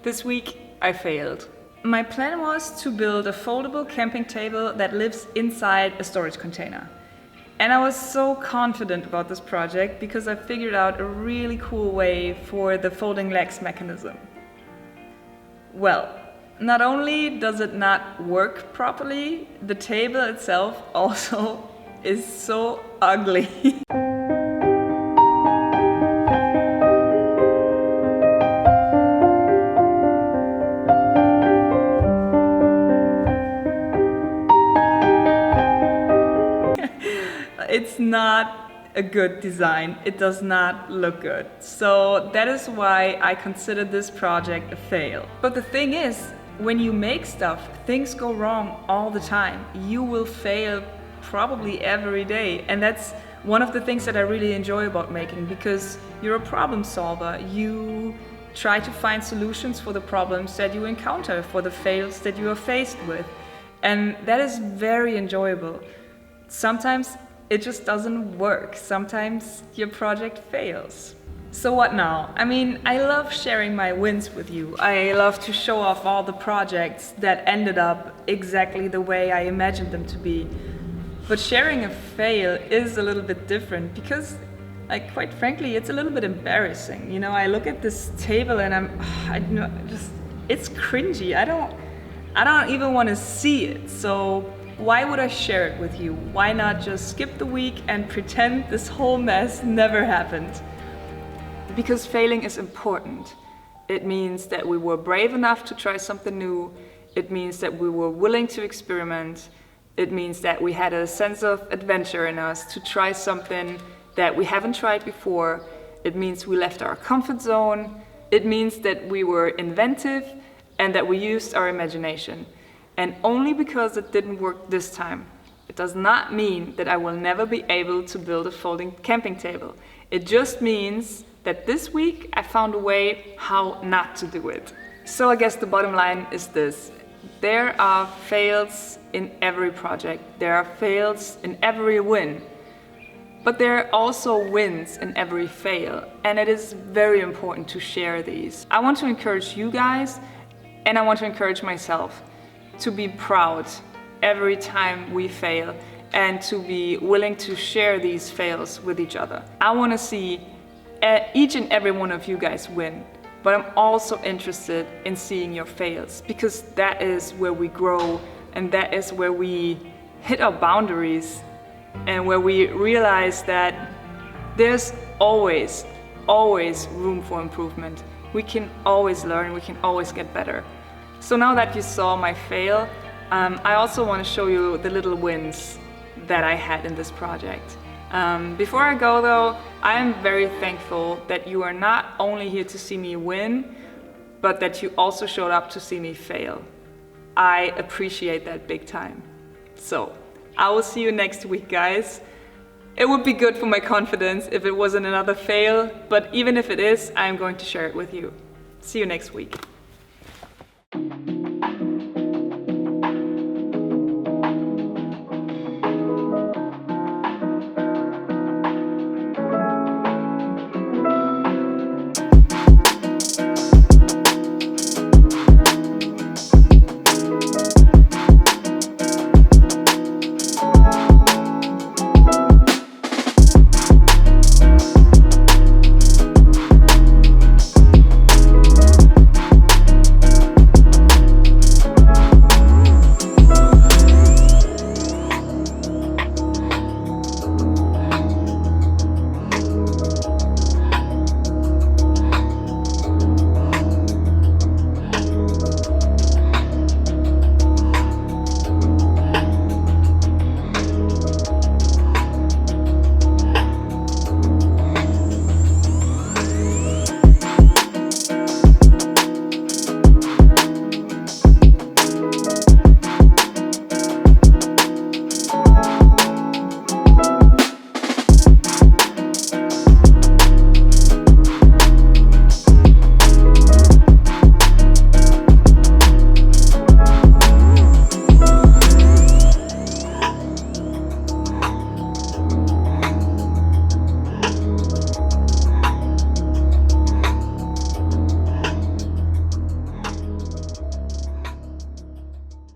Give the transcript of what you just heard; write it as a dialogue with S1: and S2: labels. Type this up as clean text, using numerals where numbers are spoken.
S1: This week I failed. My plan was to build a foldable camping table that lives inside a storage container. And I was so confident about this project because I figured out a really cool way for the folding legs mechanism. Well, not only does it not work properly, the table itself also is so ugly. It's not a good design. It does not look good. So that is why I consider this project a fail. But the thing is, when you make stuff, things go wrong all the time. You will fail probably every day. And that's one of the things that I really enjoy about making, because you're a problem solver. You try to find solutions for the problems that you encounter, for the fails that you are faced with. And that is very enjoyable. Sometimes it just doesn't work. Sometimes your project fails. So what now? I mean, I love sharing my wins with you. I love to show off all the projects that ended up exactly the way I imagined them to be. But sharing a fail is a little bit different because, like, quite frankly, it's a little bit embarrassing. You know, I look at this table and it's cringy. I don't even want to see it. So why would I share it with you? Why not just skip the week and pretend this whole mess never happened? Because failing is important. It means that we were brave enough to try something new. It means that we were willing to experiment. It means that we had a sense of adventure in us to try something that we haven't tried before. It means we left our comfort zone. It means that we were inventive and that we used our imagination. And only because it didn't work this time, it does not mean that I will never be able to build a folding camping table. It just means that this week I found a way how not to do it. So I guess the bottom line is this. There are fails in every project. There are fails in every win. But there are also wins in every fail. And it is very important to share these. I want to encourage you guys, and I want to encourage myself, to be proud every time we fail and to be willing to share these fails with each other. I want to see each and every one of you guys win, but I'm also interested in seeing your fails, because that is where we grow and that is where we hit our boundaries and where we realize that there's always room for improvement. We can always learn, we can always get better. So now that you saw my fail, I also want to show you the little wins that I had in this project. Before I go though, I am very thankful that you are not only here to see me win, but that you also showed up to see me fail. I appreciate that big time. So, I will see you next week, guys. It would be good for my confidence if it wasn't another fail, but even if it is, I'm going to share it with you. See you next week.